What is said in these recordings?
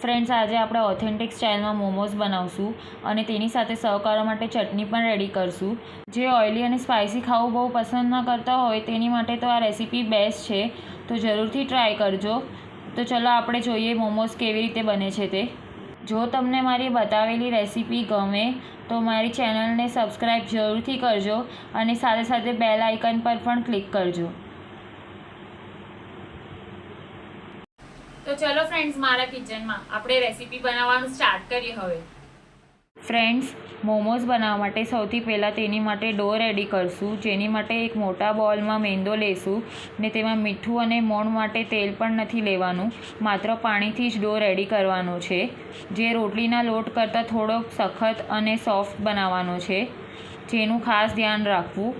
Friends, આજે આપણે authentic સ્ટાઇલમાં momos બનાવશું અને તેની સાથે સર્વ કરવા માટે ચટણી પણ રેડી કરશું. જે ઓઇલી અને સ્પાઇસી ખાવું બહુ પસંદ ન કરતા હોય તેની માટે તો આ રેસીપી બેસ્ટ છે, તો જરૂરથી ટ્રાય કરજો. તો ચલો આપણે જોઈએ મોમોઝ કેવી રીતે બને છે તે. જો તમને મારી બતાવેલી રેસીપી ગમે તો મારી ચેનલને સબસ્ક્રાઈબ જરૂરથી કરજો અને સાથે સાથે બેલ આઇકન પર પણ ક્લિક કરજો. તો ચલો ફ્રેન્ડ્સ, મારા કિચનમાં આપણે રેસીપી બનાવવાનું સ્ટાર્ટ કરીએ હવે. ફ્રેન્ડ્સ, મોમોઝ બનાવવા માટે સૌથી પહેલાં તેની માટે ડો રેડી કરશું. જેની માટે એક મોટા બોલમાં મેંદો લેશું ને તેમાં મીઠું અને મોણ માટે તેલ પણ નથી લેવાનું, માત્ર પાણીથી જ ડો રેડી કરવાનો છે. જે રોટલીના લોટ કરતાં થોડોક સખત અને સોફ્ટ બનાવવાનો છે, જેનું ખાસ ધ્યાન રાખવું.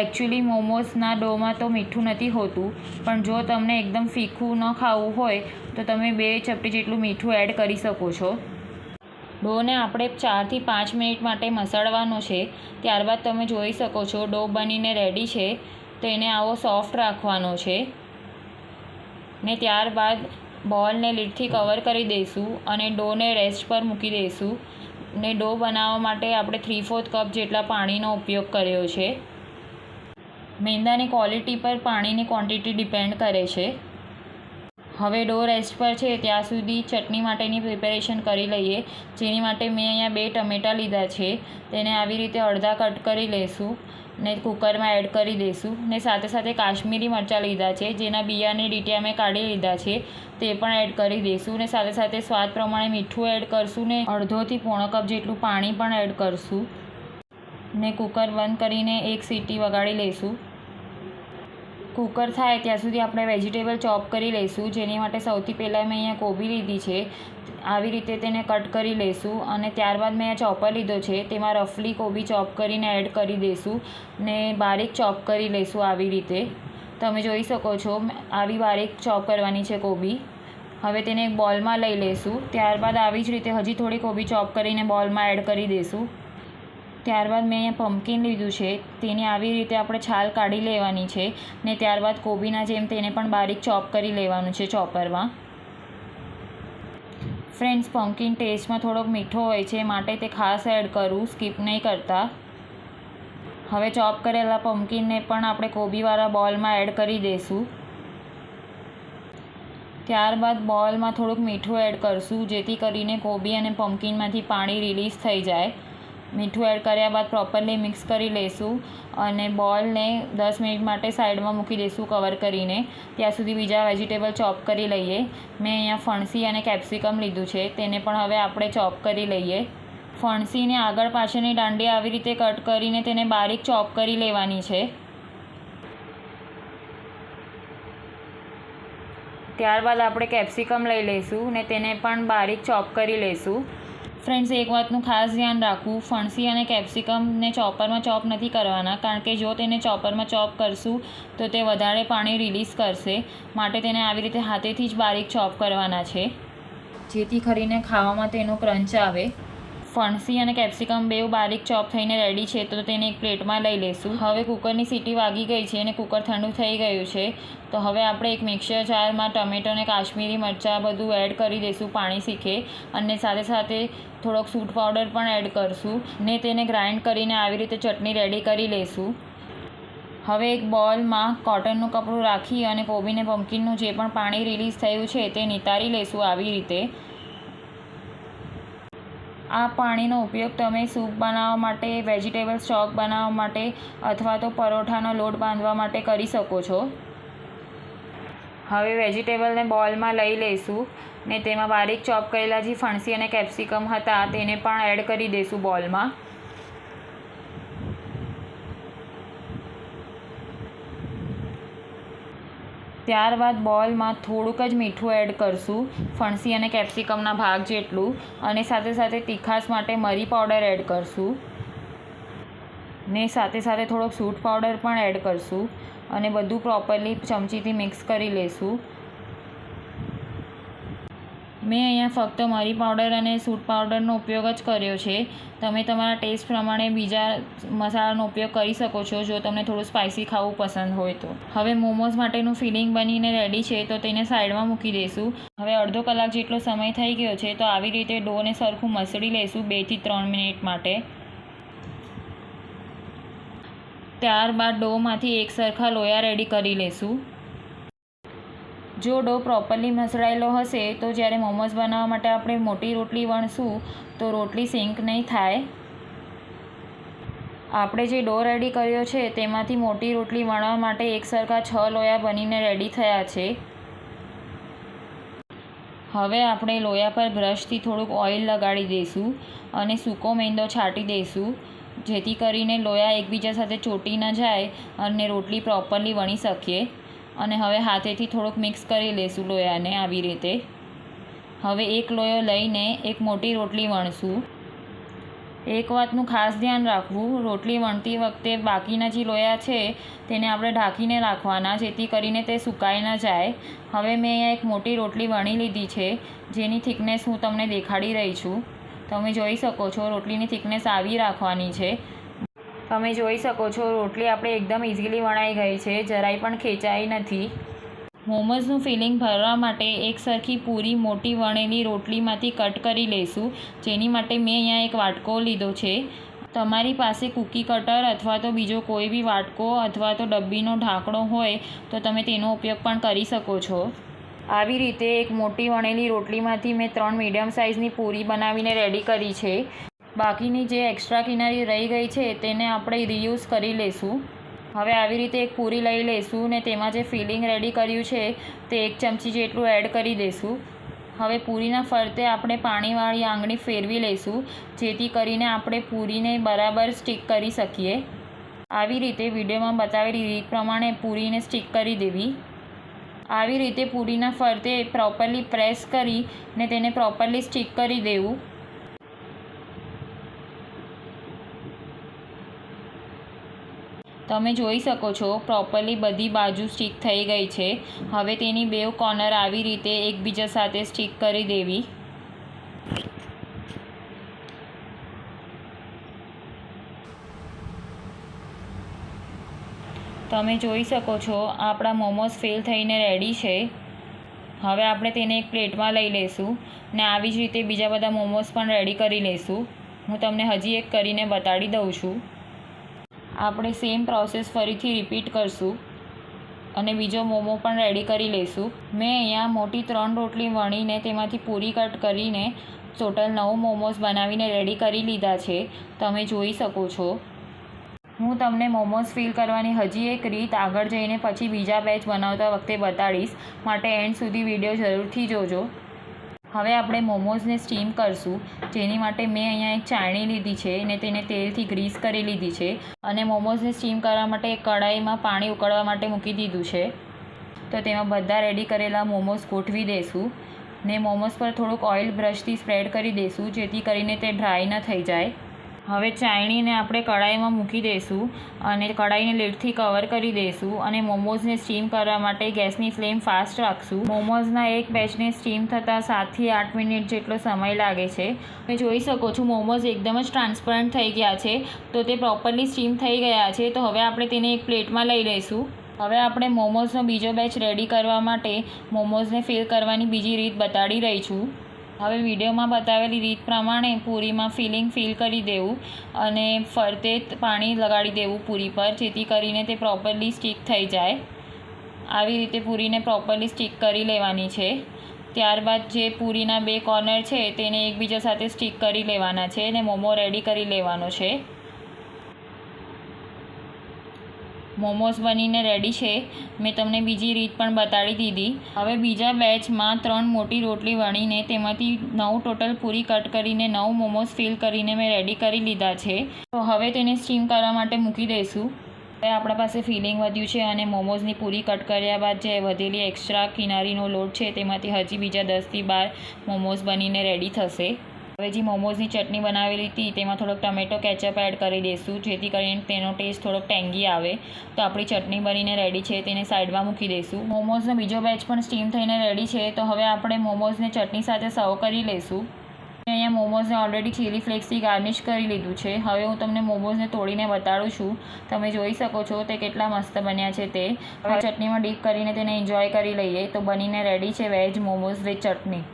એકચ્યુઅલી મોમોઝના ડોમાં તો મીઠું નથી હોતું, પણ જો તમને એકદમ ફીકું ન ખાવું હોય તો તમે 2 ચપટી જેટલું મીઠું એડ કરી શકો છો. ડોને આપણે 4 થી 5 મિનિટ માટે મસળવાનો છે. ત્યારબાદ તમે જોઈ શકો છો ડો બનીને રેડી છે. તો એને આવો સોફ્ટ રાખવાનો છે ને ત્યારબાદ બોલને લીડથી કવર કરી દઈશું અને ડોને રેસ્ટ પર મૂકી દઈશું. ને ડો બનાવવા માટે આપણે 3/4 કપ જેટલા પાણીનો ઉપયોગ કર્યો છે. મેંદાની ક્વોલિટી પર પાણીની ક્વોન્ટિટી ડિપેન્ડ કરે છે. હવે ડો રેસ્ટ પર છે ત્યાં સુધી ચટણી માટેની પ્રિપેરેશન કરી લઈએ. જેની માટે મેં અહીંયા 2 ટમેટાં લીધા છે. તેને આવી રીતે અડધા કટ કરી લઈશું ને કુકરમાં એડ કરી દઈશું. ને સાથે સાથે કાશ્મીરી મરચાં લીધા છે, જેના બિયાની ડીટીયા મેં કાઢી લીધા છે, તે પણ એડ કરી દઈશું. ને સાથે સાથે સ્વાદ પ્રમાણે મીઠું એડ કરશું ને અડધોથી પોણો કપ જેટલું પાણી પણ એડ કરશું. ને કુકર બંધ કરીને 1 સીટી વગાડી લઈશું. કુકર થાય ત્યાં સુધી આપણે વેજીટેબલ ચોપ કરી લઈશું. જેની માટે સૌથી પહેલાં મેં અહીંયા કોબી લીધી છે. આવી રીતે તેને કટ કરી લઈશું અને ત્યારબાદ મેં અહીંયા ચોપર લીધો છે, તેમાં રફલી કોબી ચોપ કરીને એડ કરી દઈશું ને બારીક ચોપ કરી લઈશું. આવી રીતે તમે જોઈ શકો છો આવી બારીક ચોપ કરવાની છે કોબી. હવે તેને એક બોલમાં લઈ લઈશું. ત્યારબાદ આવી જ રીતે હજી થોડી કોબી ચોપ કરીને બોલમાં એડ કરી દઈશું. ત્યારબાદ મેં અહીંયા પમ્પકિન લીધું છે, તેની આવી રીતે આપણે છાલ કાઢી લેવાની છે ને ત્યારબાદ કોબીના જેમ તેને પણ બારીક ચોપ કરી લેવાનું છે ચોપરમાં. ફ્રેન્ડ્સ, પમ્પકિન ટેસ્ટમાં થોડોક મીઠો હોય છે, માટે તે ખાસ એડ કરું, સ્કીપ નહીં કરતા. હવે ચોપ કરેલા પમ્પકિનને પણ આપણે કોબીવાળા બોલમાં એડ કરી દઈશું. ત્યારબાદ બોલમાં થોડુંક મીઠું એડ કરશું, જેથી કરીને કોબી અને પમ્પકિનમાંથી પાણી રિલીઝ થઈ જાય. મીઠું એડ કર્યા બાદ પ્રોપરલી મિક્સ કરી લઈશું અને બોલને 10 મિનિટ માટે સાઈડમાં મૂકી દઈશું કવર કરીને. ત્યાં સુધી બીજા વેજીટેબલ ચોપ કરી લઈએ. મેં અહીંયા ફણસી અને કેપ્સિકમ લીધું છે, તેને પણ હવે આપણે ચોપ કરી લઈએ. ફણસીને આગળ પાછળની દાંડી આવી રીતે કટ કરીને તેને બારીક ચોપ કરી લેવાની છે. ત્યારબાદ આપણે કેપ્સિકમ લઈ લઈશું ને તેને પણ બારીક ચોપ કરી લઈશું. ફ્રેન્ડ્સ, એક વાતનું ખાસ ધ્યાન રાખવું, ફણસી અને કેપ્સિકમને ચોપરમાં ચોપ નથી કરવાના, કારણ કે જો તેને ચોપરમાં ચોપ કરશું તો તે વધારે પાણી રિલીઝ કરશે. માટે તેને આવી રીતે હાથેથી જ બારીક ચોપ કરવાના છે, જેથી કરીને ખાવામાં તેનો ક્રંચ આવે. ફણસી અને કેપ્સિકમ બેઉ બારીક ચોપ થઈને રેડી છે, તો તેને એક પ્લેટમાં લઈ લઈશું. હવે કુકરની સીટી વાગી ગઈ છે અને કુકર ઠંડુ થઈ ગયું છે. તો હવે આપણે એક મિક્સર જારમાં ટમેટો અને કાશ્મીરી મરચાં બધું એડ કરી દઈશું પાણી શીખે, અને સાથે સાથે થોડોક સૂંઠ પાવડર પણ એડ કરશું ને તેને ગ્રાઇન્ડ કરીને આવી રીતે ચટણી રેડી કરી લઈશું. હવે એક બોલમાં કોટનનું કપડું રાખી અને કોબી ને પમ્પકિનનું જે પણ પાણી રિલીઝ થયું છે તે નિતારી લઈશું. આવી રીતે આ પાણીનો ઉપયોગ તમે સૂપ બનાવવા માટે, વેજીટેબલ સ્ટોક બનાવવા માટે અથવા તો પરોઠાનો લોટ બાંધવા માટે કરી શકો છો. હવે વેજીટેબલને બોલમાં લઈ લઈશું ને તેમાં બારીક ચોપ કરેલા જે ફણસી અને કેપ્સિકમ હતા તેને પણ એડ કરી દઈશું બોલમાં. ત્યારબાદ બોલમાં થોડુંક જ મીઠું એડ કરશું, ફણસી અને કેપ્સિકમના ભાગ જેટલું, અને સાથે સાથે તીખાશ માટે મરી પાવડર એડ કરશું ને સાથે સાથે થોડોક સૂંઠ પાવડર પણ એડ કરશું અને બધું પ્રોપરલી ચમચીથી મિક્સ કરી લઈશું. મેં અહીંયા ફક્ત મરી પાવડર અને સૂટ પાવડરનો ઉપયોગ જ કર્યો છે. તમે તમારા ટેસ્ટ પ્રમાણે બીજા મસાલાનો ઉપયોગ કરી શકો છો જો તમને થોડું સ્પાઇસી ખાવું પસંદ હોય તો. હવે મોમોઝ માટેનું ફિલિંગ બનીને રેડી છે તો તેને સાઈડમાં મૂકી દઈશું. હવે અડધો કલાક જેટલો સમય થઈ ગયો છે તો આવી રીતે ડોને સરખું મસળી લઈશું 2 થી 3 મિનિટ માટે. ત્યારબાદ ડોમાંથી એક સરખા લોયા રેડી કરી લઈશું. જો ડો પ્રોપરલી મસળાયેલો હશે તો જ્યારે મોમોઝ બનાવવા માટે આપણે મોટી રોટલી વણશું તો રોટલી સિંક નહીં થાય. આપણે જે ડો રેડી કર્યો છે તેમાંથી મોટી રોટલી વણવા માટે એક સરખા 6 લોયા બનીને રેડી થયા છે. હવે આપણે લોયા પર બ્રશથી થોડુંક ઓઇલ લગાડી દઈશું અને સૂકો મેંદો છાંટી દઈશું જેથી કરીને લોયા એકબીજા સાથે ચોંટી ન જાય અને રોટલી પ્રોપરલી વણી શકીએ. અને હવે હાથેથી થોડુંક મિક્સ કરી લઈશું લોયાને આવી રીતે. હવે એક લોયો લઈને એક મોટી રોટલી વણશું. એક વાતનું ખાસ ધ્યાન રાખવું, રોટલી વણતી વખતે બાકીના જે લોયા છે તેને આપણે ઢાંકીને રાખવાના જેથી કરીને તે સુકાઈ ન જાય. હવે મેં અહીંયા એક મોટી રોટલી વણી લીધી છે જેની થિકનેસ હું તમને દેખાડી રહી છું. તમે જોઈ શકો છો રોટલીની થિકનેસ આવી રાખવાની છે. તમે જોઈ શકો છો રોટલી આપણે એકદમ ઇઝીલી વણાઈ ગઈ છે, જરાય પણ ખેંચાઈ નથી. મોમોઝનું ફિલિંગ ભરવા માટે એક સરખી પૂરી મોટી વણેલી રોટલીમાંથી કટ કરી લઈશું જેની માટે મેં અહીંયા એક વાટકો લીધો છે. તમારી પાસે કૂકી કટર અથવા તો બીજો કોઈ બી વાટકો અથવા તો ડબ્બીનો ઢાંકણો હોય તો તમે તેનો ઉપયોગ પણ કરી શકો છો. આવી રીતે એક મોટી વણેલી રોટલીમાંથી મેં 3 મીડિયમ સાઇઝની પૂરી બનાવીને રેડી કરી છે. બાકીની જે એક્સ્ટ્રા કિનારી રહી ગઈ છે તેને આપણે રીયુઝ કરી લઈશું. હવે આવી રીતે એક પૂરી લઈ લઈશું ને તેમાં જે ફિલિંગ રેડી કર્યું છે તે 1 ચમચી જેટલું એડ કરી દઈશું. હવે પૂરીના ફરતે આપણે પાણીવાળી આંગળી ફેરવી લઈશું જેથી કરીને આપણે પૂરીને બરાબર સ્ટીક કરી શકીએ. આવી રીતે વિડીયોમાં બતાવેલી રીત પ્રમાણે પૂરીને સ્ટીક કરી દેવી. આવી રીતે પૂરીના ફરતે પ્રોપરલી પ્રેસ કરી ને તેને પ્રોપરલી સ્ટીક કરી દેવું. તમે જોઈ શકો છો પ્રોપરલી બધી બાજુ સ્ટીક થઈ ગઈ છે. હવે તેની બેવ કોર્નર આવી રીતે એકબીજા સાથે સ્ટીક કરી દેવી. તમે જોઈ શકો છો આપણા મોમોઝ ફિલ થઈને રેડી છે. હવે આપણે તેને એક પ્લેટમાં લઈ લઈશું ને આવી જ રીતે બીજા બધા મોમોઝ પણ રેડી કરી લઈશું. હું તમને હજી એક કરીને બતાડી દઉં છું. આપણે સેમ પ્રોસેસ ફરીથી રિપીટ કરશું અને બીજો મોમો પણ રેડી કરી લઈશું. મેં અહીંયા મોટી 3 રોટલી વણીને તેમાંથી પૂરી કટ કરીને ટોટલ 9 મોમોઝ બનાવીને રેડી કરી લીધા છે. તમે જોઈ શકો છો. હું તમને મોમોઝ ફિલ કરવાની હજી એક રીત આગળ જઈને પછી બીજા બેચ બનાવતા વખતે બતાડીશ, માટે એન્ડ સુધી વિડીયો જરૂરથી જોજો. હવે આપણે મોમોઝને સ્ટીમ કરશું જેની માટે મેં અહીંયા એક ચાળણી લીધી છે અને તેને તેલથી ગ્રીસ કરી લીધી છે અને મોમોઝને સ્ટીમ કરવા માટે એક કઢાઈમાં પાણી ઉકળવા માટે મૂકી દીધું છે. તો તેમાં બધા રેડી કરેલા મોમોઝ ગોઠવી દઈશું ને મોમોઝ પર થોડુંક ઓઇલ બ્રશથી સ્પ્રેડ કરી દઈશું જેથી કરીને તે ડ્રાય ન થઈ જાય. હવે ચાળણીને આપણે કઢાઈમાં મૂકી દઈશું અને કઢાઈને લીડથી કવર કરી દઈશું અને મોમોઝને સ્ટીમ કરવા માટે ગેસની ફ્લેમ ફાસ્ટ રાખશું. મોમોઝના એક બેચને સ્ટીમ થતાં 7 થી 8 મિનિટ જેટલો સમય લાગે છે. તમે જોઈ શકો છો મોમોઝ એકદમ જ ટ્રાન્સપરન્ટ થઈ ગયા છે. તો તે પ્રોપરલી સ્ટીમ થઈ ગયા છે. તો હવે આપણે તેને એક પ્લેટમાં લઈ લઈશું. હવે આપણે મોમોઝનો બીજો બેચ રેડી કરવા માટે મોમોઝને ફિલ કરવાની બીજી રીત બતાડી રહી છું. હવે વિડીયોમાં બતાવેલી રીત પ્રમાણે પૂરીમાં ફિલિંગ ફિલ કરી દેવું અને ફરતે પાણી લગાડી દેવું પૂરી પર જેથી કરીને તે પ્રોપરલી સ્ટીક થઈ જાય. આવી રીતે પૂરીને પ્રોપરલી સ્ટીક કરી લેવાની છે. ત્યારબાદ જે પૂરીના 2 કોર્નર છે તેને એકબીજા સાથે સ્ટીક કરી લેવાના છે અને મોમો રેડી કરી લેવાનો છે. મોમોઝ બનીને રેડી છે. મેં તમને બીજી રીત પણ બતાડી દીધી. હવે બીજા બેચમાં 3 મોટી રોટલી વણીને તેમાંથી 9 ટોટલ પૂરી કટ કરીને 9 મોમોઝ ફિલ કરીને મેં રેડી કરી લીધા છે. તો હવે તેને સ્ટીમ કરવા માટે મૂકી દઈશું. હવે આપણા પાસે ફિલિંગ વધ્યું છે અને મોમોઝની પૂરી કટ કર્યા બાદ જે વધેલી એક્સ્ટ્રા કિનારીનો લોટ છે તેમાંથી હજી બીજા 10 થી 12 મોમોઝ બનીને રેડી થશે. હવે જે મોમોઝની ચટણી બનાવેલી હતી તેમાં થોડોક ટમેટો કેચઅપ એડ કરી દઈશું, જેથી કરીને તેનો ટેસ્ટ થોડોક ટેંગી આવે. તો આપણી ચટણી બનીને રેડી છે, તેને સાઈડમાં મૂકી દઈશું. મોમોઝનો બીજો બેચ પણ સ્ટીમ થઈને રેડી છે. તો હવે આપણે મોમોઝને ચટણી સાથે સર્વ કરી લઈશું. અહીંયા મોમોઝને ઓલરેડી ચીલી ફ્લેક્સથી ગાર્નિશ કરી લીધું છે. હવે હું તમને મોમોઝને તોડીને બતાડું છું. તમે જોઈ શકો છો તે કેટલા મસ્ત બન્યા છે તે. હવે ચટણીમાં ડીપ કરીને તેને એન્જોય કરી લઈએ. તો બનીને રેડી છે વેજ મોમોઝ વિથ ચટણી.